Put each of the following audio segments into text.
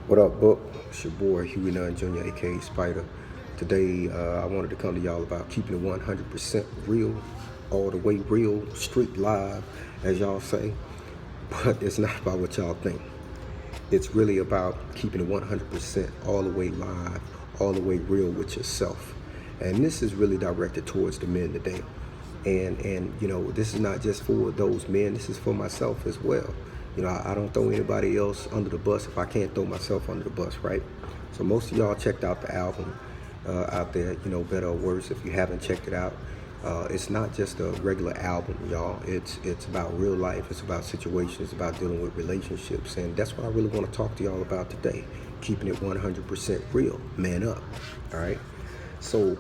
What up, Book? It's your boy Huey Nunn Jr., aka Spider. Today, I wanted to come to y'all about keeping it 100% real, all the way real, street live, as y'all say. But it's not about what y'all think. It's really about keeping it 100% all the way live, all the way real with yourself. And this is really directed towards the men today. And this is not just for those men, this is for myself as well. I don't throw anybody else under the bus if I can't throw myself under the bus, right? So most of y'all checked out the album out there, Better or Worse. If you haven't checked it out, it's not just a regular album, y'all. It's about real life. It's about situations. It's about dealing with relationships, and that's what I really want to talk to y'all about today. Keeping it 100% real, man up. All right. So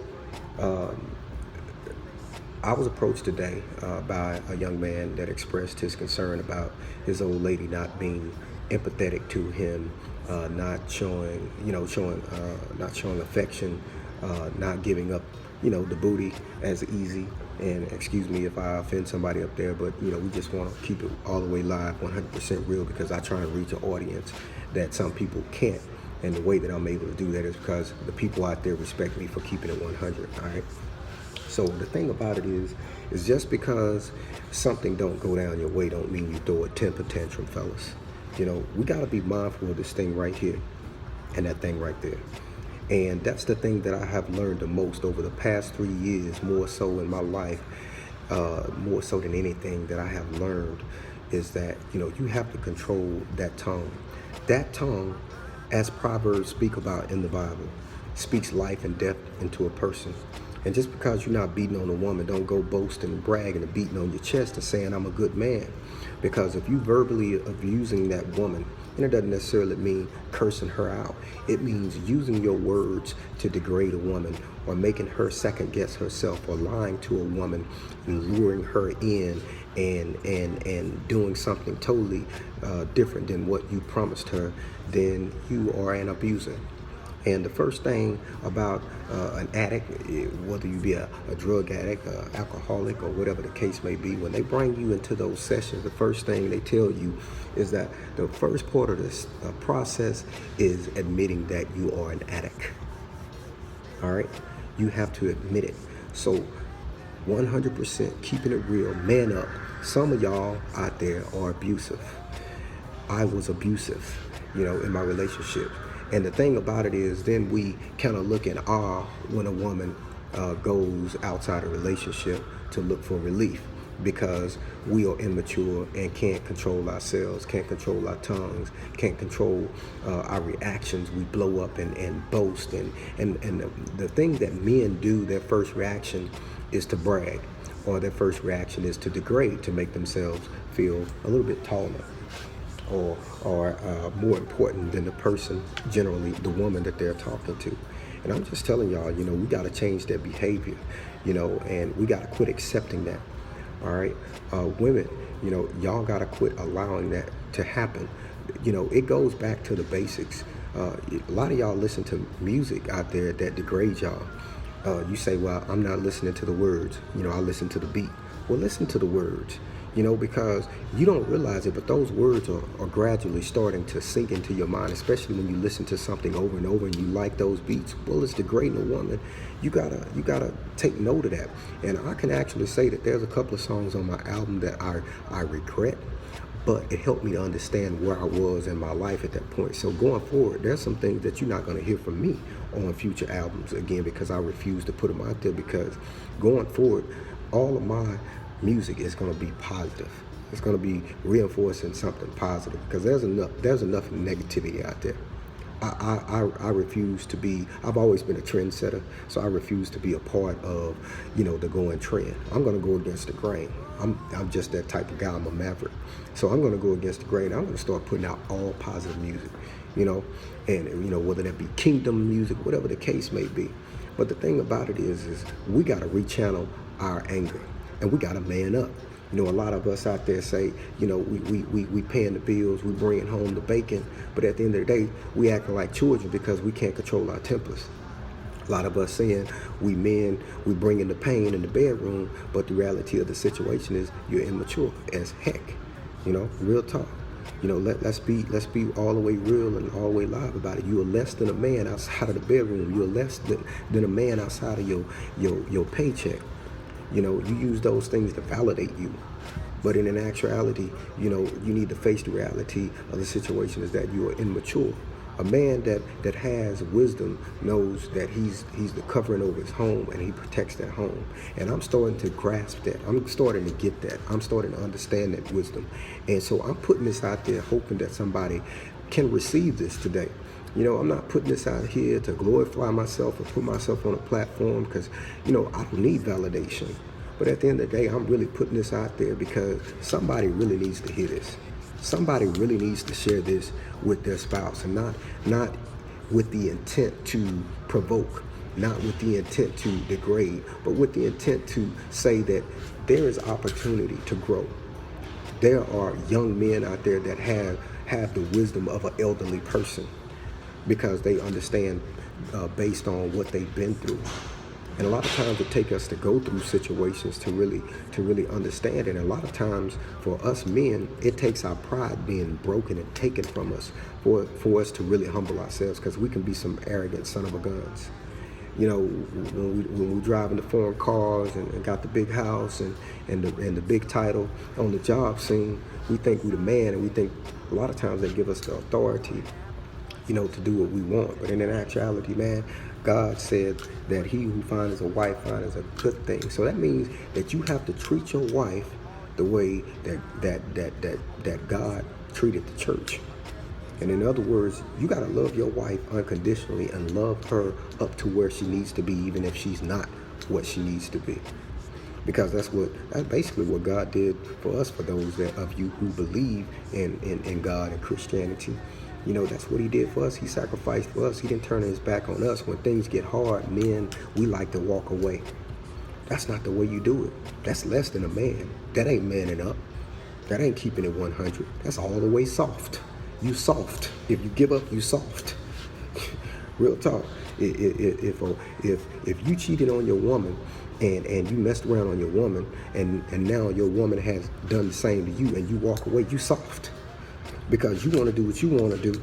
I was approached today by a young man that expressed his concern about his old lady not being empathetic to him, not showing, not showing affection, not giving up, the booty as easy. And excuse me if I offend somebody up there, but we just want to keep it all the way live, 100% real, because I try and reach an audience that some people can't. And the way that I'm able to do that is because the people out there respect me for keeping it 100. All right. So the thing about it is just because something don't go down your way don't mean you throw a temper tantrum, fellas. We got to be mindful of this thing right here and that thing right there. And that's the thing that I have learned the most over the past 3 years, more so in my life, more so than anything that I have learned, is that, you have to control that tongue. That tongue, as Proverbs speak about in the Bible, speaks life and death into a person. And just because you're not beating on a woman, don't go boasting and bragging and beating on your chest and saying, I'm a good man. Because if you verbally abusing that woman, and it doesn't necessarily mean cursing her out. It means using your words to degrade a woman, or making her second guess herself, or lying to a woman and luring her in and doing something totally different than what you promised her, then you are an abuser. And the first thing about an addict, whether you be a drug addict, alcoholic, or whatever the case may be, when they bring you into those sessions, the first thing they tell you is that the first part of this process is admitting that you are an addict. All right? You have to admit it. So 100% keeping it real, man up. Some of y'all out there are abusive. I was abusive, in my relationship. And the thing about it is, then we kind of look in awe when a woman goes outside a relationship to look for relief, because we are immature and can't control ourselves, can't control our tongues, can't control our reactions. We blow up and boast. And the thing that men do, their first reaction is to brag, or their first reaction is to degrade, to make themselves feel a little bit taller, or more important than the person, generally the woman that they're talking to. And I'm just telling y'all, we got to change that behavior, and we got to quit accepting that. All right. Women, y'all got to quit allowing that to happen. It goes back to the basics. A lot of y'all listen to music out there that degrades y'all. You say, well, I'm not listening to the words. I listen to the beat. Well, listen to the words. Because you don't realize it, but those words are gradually starting to sink into your mind, especially when you listen to something over and over and you like those beats. Well, it's degrading a woman. You gotta take note of that. And I can actually say that there's a couple of songs on my album that I regret, but it helped me to understand where I was in my life at that point. So going forward, there's some things that you're not going to hear from me on future albums, again, because I refuse to put them out there, because going forward, all of my music is going to be positive. It's going to be reinforcing something positive, because there's enough negativity out there. I refuse to be, I've always been a trendsetter, so I refuse to be a part of, the going trend. I'm going to go against the grain. I'm just that type of guy. I'm a maverick. So I'm going to go against the grain. I'm going to start putting out all positive music, and, whether that be kingdom music, whatever the case may be. But the thing about it is we got to rechannel our anger, and we got to man up. A lot of us out there say, we paying the bills, we bringing home the bacon, but at the end of the day, we acting like children because we can't control our tempers. A lot of us saying we men, we bringing the pain in the bedroom, but the reality of the situation is you're immature as heck, real talk. You know, let's be all the way real and all the way live about it. You are less than a man outside of the bedroom. You're less than a man outside of your paycheck. You know, you use those things to validate you. But in an actuality, you know, you need to face the reality of the situation is that you are immature. A man that has wisdom knows that he's the covering over his home and he protects that home. And I'm starting to grasp that. I'm starting to get that. I'm starting to understand that wisdom. And so I'm putting this out there hoping that somebody can receive this today. You know, I'm not putting this out here to glorify myself or put myself on a platform because, you know, I don't need validation. But at the end of the day, I'm really putting this out there because somebody really needs to hear this. Somebody really needs to share this with their spouse, and not with the intent to provoke, not with the intent to degrade, but with the intent to say that there is opportunity to grow. There are young men out there that have the wisdom of an elderly person because they understand based on what they've been through. And a lot of times it takes us to go through situations to really understand it. And a lot of times for us men, it takes our pride being broken and taken from us for us to really humble ourselves, because we can be some arrogant son of a guns. You know, when we drive in the foreign cars and got the big house and the big title on the job scene, we think we're the man, and we think a lot of times they give us the authority, you know, to do what we want. But in actuality, man, God said that he who finds a wife finds a good thing. So that means that you have to treat your wife the way that God treated the church. And in other words, you got to love your wife unconditionally and love her up to where she needs to be, even if she's not what she needs to be. Because that's basically what God did for us, for those of you who believe in God and Christianity. You know, that's what he did for us. He sacrificed for us. He didn't turn his back on us. When things get hard, men, we like to walk away. That's not the way you do it. That's less than a man. That ain't manning up. That ain't keeping it 100. That's all the way soft. You soft. If you give up, you soft. Real talk. If you cheated on your woman and you messed around on your woman and now your woman has done the same to you and you walk away, you soft. Because you want to do what you want to do,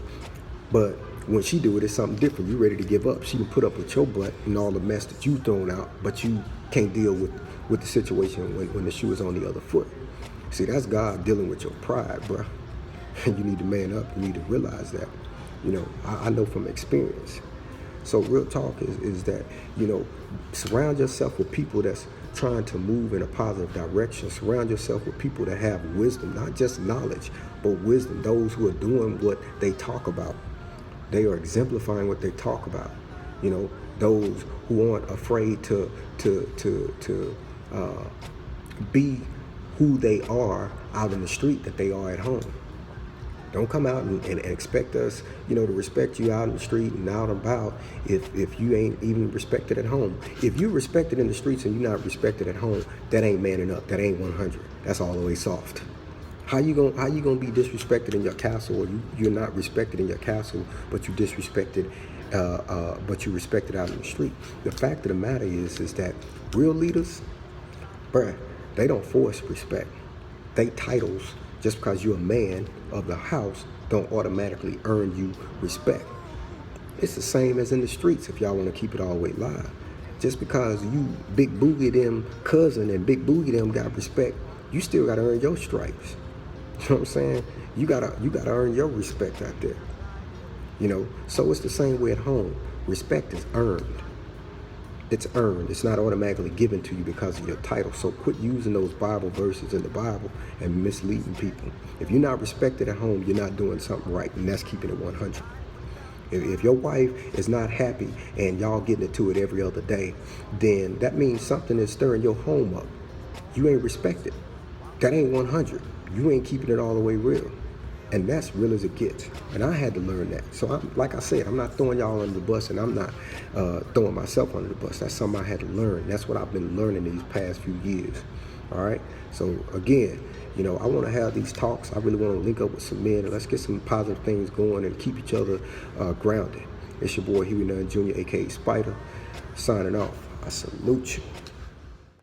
but when she do it, it's something different. You ready to give up. She can put up with your butt and all the mess that you thrown out, but you can't deal with the situation when the shoe is on the other foot. See, that's God dealing with your pride, bro. And you need to man up. You need to realize that. You know, I know from experience. So real talk is that, you know, surround yourself with people that's trying to move in a positive direction. Surround yourself with people that have wisdom, not just knowledge, but wisdom. Those who are doing what they talk about. They are exemplifying what they talk about. You know, those who aren't afraid to be who they are out in the street that they are at home. Don't come out and expect us, you know, to respect you out in the street and out and about if you ain't even respected at home. If you're respected in the streets and you're not respected at home, that ain't manning up. That ain't 100. That's all the way soft. How you gonna be disrespected in your castle, or you're not respected in your castle, but you disrespected, but you respected out in the street? The fact of the matter is that real leaders, bruh, they don't force respect. They titles. Just because you're a man of the house don't automatically earn you respect. It's the same as in the streets, if y'all want to keep it all the way live. Just because you Big Boogie them cousin and Big Boogie them got respect, you still got to earn your stripes. You know what I'm saying? You gotta earn your respect out there. You know, so it's the same way at home. Respect is earned. It's earned. It's not automatically given to you because of your title. So quit using those Bible verses in the Bible and misleading people. If you're not respected at home, you're not doing something right, and that's keeping it 100. If your wife is not happy and y'all getting into it every other day, then that means something is stirring your home up. You ain't respected. That ain't 100. You ain't keeping it all the way real. And that's real as it gets. And I had to learn that. So like I said, I'm not throwing y'all under the bus, and I'm not throwing myself under the bus. That's something I had to learn. That's what I've been learning these past few years. All right. So again, you know, I want to have these talks. I really want to link up with some men, and let's get some positive things going and keep each other grounded. It's your boy Huey Nunn Jr., aka Spider, signing off. I salute you.